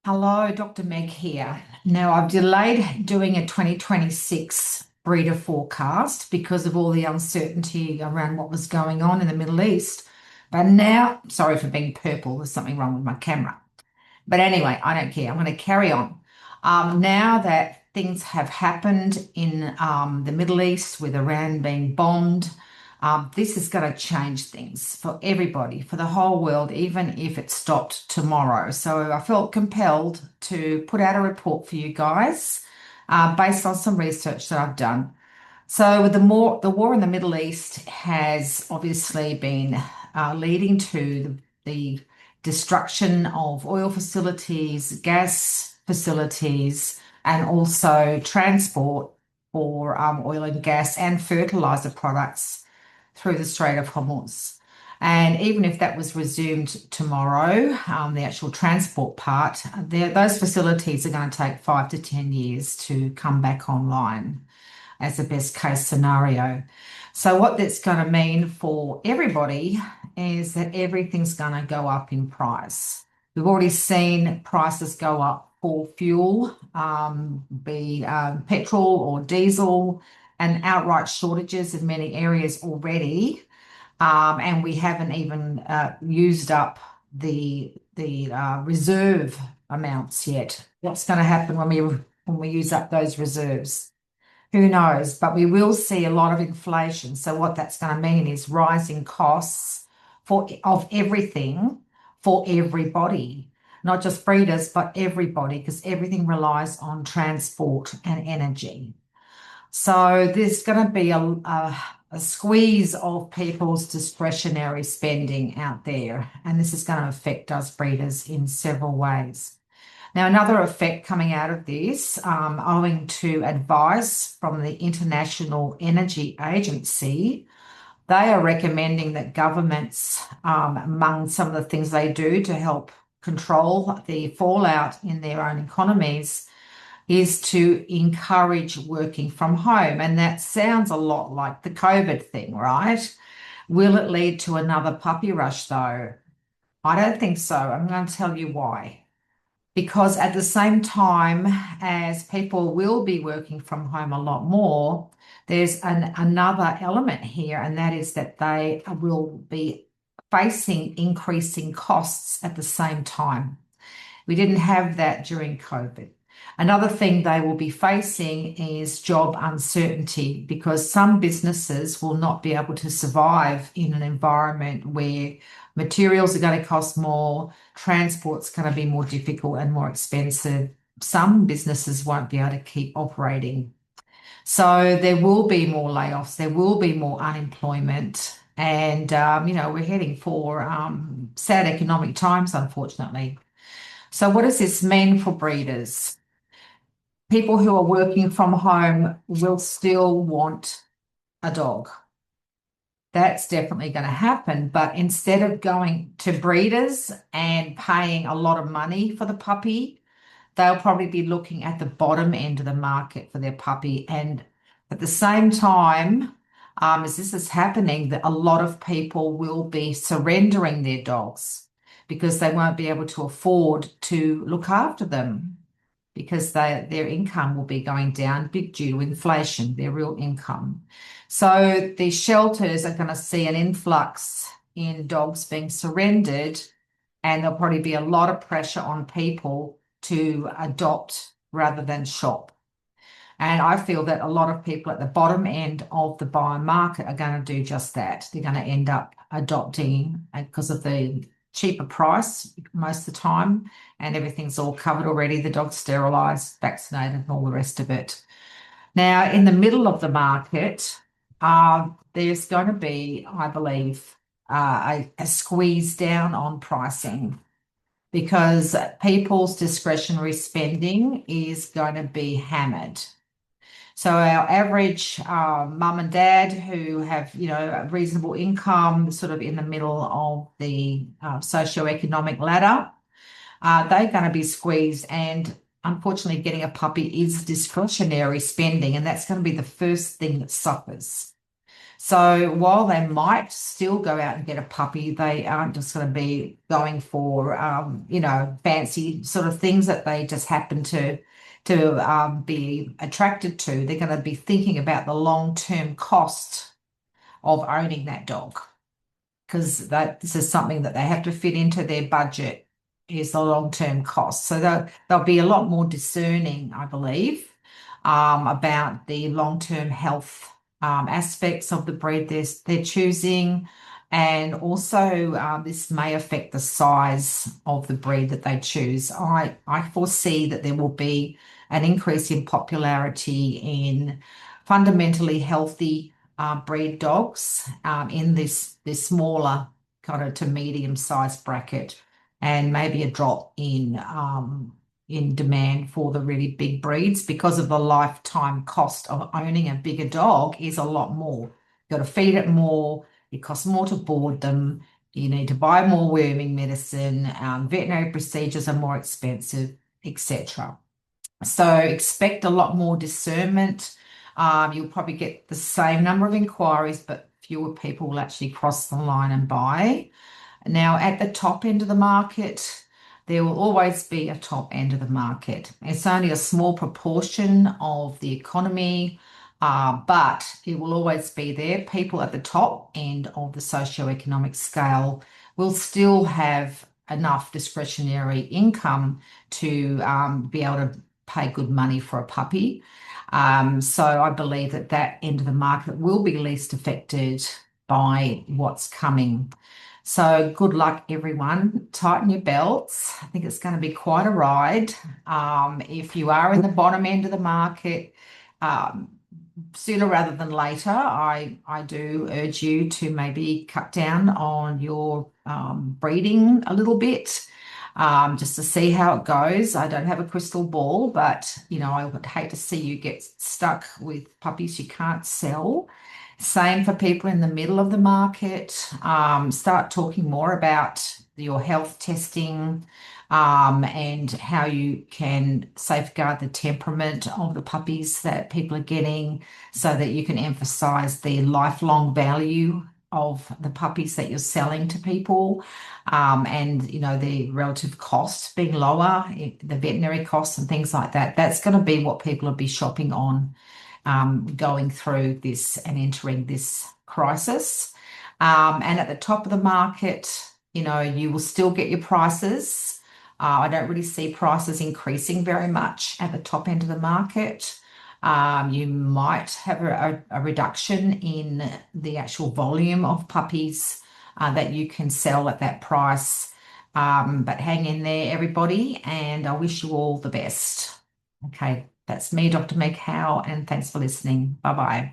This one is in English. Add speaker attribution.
Speaker 1: Hello, Dr. Meg here. Now, I've delayed doing a 2026 breeder forecast because of all the uncertainty around what was going on in the Middle East. But now, sorry for being purple, there's something wrong with my camera. But anyway, I don't care. I'm going to carry on. Now that things have happened in the Middle East with Iran being bombed, this is going to change things for everybody, for the whole world, even if it stopped tomorrow. So I felt compelled to put out a report for you guys based on some research that I've done. So with the war in the Middle East has obviously been leading to the destruction of oil facilities, gas facilities, and also transport for oil and gas and fertilizer products through the Strait of Hormuz. And even if that was resumed tomorrow, the actual transport part, those facilities are going to take 5 to 10 years to come back online as a best case scenario. So what that's going to mean for everybody is that everything's going to go up in price. We've already seen prices go up for fuel, be petrol or diesel, and outright shortages in many areas already. And we haven't even used up the reserve amounts yet. What's going to happen when we use up those reserves? Who knows? But we will see a lot of inflation. So what that's going to mean is rising costs of everything for everybody, not just breeders, but everybody, because everything relies on transport and energy. So there's going to be a squeeze of people's discretionary spending out there, and this is going to affect us breeders in several ways. Now, another effect coming out of this, owing to advice from the International Energy Agency, they are recommending that governments, among some of the things they do to help control the fallout in their own economies, is to encourage working from home. And that sounds a lot like the COVID thing, right? Will it lead to another puppy rush, though? I don't think so. I'm going to tell you why. Because at the same time as people will be working from home a lot more, there's another element here, and that is that they will be facing increasing costs at the same time. We didn't have that during COVID. Another thing they will be facing is job uncertainty because some businesses will not be able to survive in an environment where materials are going to cost more, transport's going to be more difficult and more expensive. Some businesses won't be able to keep operating. So there will be more layoffs, there will be more unemployment, and we're heading for sad economic times, unfortunately. So what does this mean for breeders? People who are working from home will still want a dog. That's definitely going to happen. But instead of going to breeders and paying a lot of money for the puppy, they'll probably be looking at the bottom end of the market for their puppy. And at the same time, as this is happening, that a lot of people will be surrendering their dogs because they won't be able to afford to look after them because their income will be going down big due to inflation, their real income. So the shelters are going to see an influx in dogs being surrendered, and there'll probably be a lot of pressure on people to adopt rather than shop. And I feel that a lot of people at the bottom end of the buyer market are going to do just that. They're going to end up adopting because of the cheaper price most of the time, and everything's all covered already. The dog's sterilised, vaccinated, and all the rest of it. Now, in the middle of the market, there's going to be, I believe, a squeeze down on pricing because people's discretionary spending is going to be hammered. So our average mum and dad who have, a reasonable income, sort of in the middle of the socioeconomic ladder, they're going to be squeezed. And unfortunately, getting a puppy is discretionary spending, and that's going to be the first thing that suffers. So while they might still go out and get a puppy, they aren't just going to be going for, fancy sort of things that they just happen to be attracted to. They're going to be thinking about the long-term cost of owning that dog because this is something that they have to fit into their budget is the long-term cost. So they'll be a lot more discerning, I believe, about the long-term health aspects of the breed they're choosing. And also, this may affect the size of the breed that they choose. I foresee that there will be an increase in popularity in fundamentally healthy breed dogs in this smaller kind of to medium sized bracket, and maybe a drop in demand for the really big breeds because of the lifetime cost of owning a bigger dog is a lot more. You've got to feed it more. It costs more to board them. You need to buy more worming medicine. Veterinary procedures are more expensive, etc. So expect a lot more discernment. You'll probably get the same number of inquiries, but fewer people will actually cross the line and buy. Now, at the top end of the market, there will always be a top end of the market. It's only a small proportion of the economy, but it will always be there. People at the top end of the socioeconomic scale will still have enough discretionary income to be able to pay good money for a puppy. So I believe that end of the market will be least affected by what's coming. So good luck, everyone. Tighten your belts. I think it's going to be quite a ride. If you are in the bottom end of the market, um, sooner rather than later, I do urge you to maybe cut down on your breeding a little bit, just to see how it goes. I don't have a crystal ball, but I would hate to see you get stuck with puppies you can't sell. Same for people in the middle of the market. Start talking more about your health testing, and how you can safeguard the temperament of the puppies that people are getting so that you can emphasize the lifelong value of the puppies that you're selling to people, and the relative cost being lower, the veterinary costs and things like that. That's going to be what people will be shopping on, going through this and entering this crisis. And at the top of the market, you will still get your prices. I don't really see prices increasing very much at the top end of the market. You might have a reduction in the actual volume of puppies that you can sell at that price. But hang in there, everybody, and I wish you all the best. Okay, that's me, Dr. Meg Howe, and thanks for listening. Bye-bye.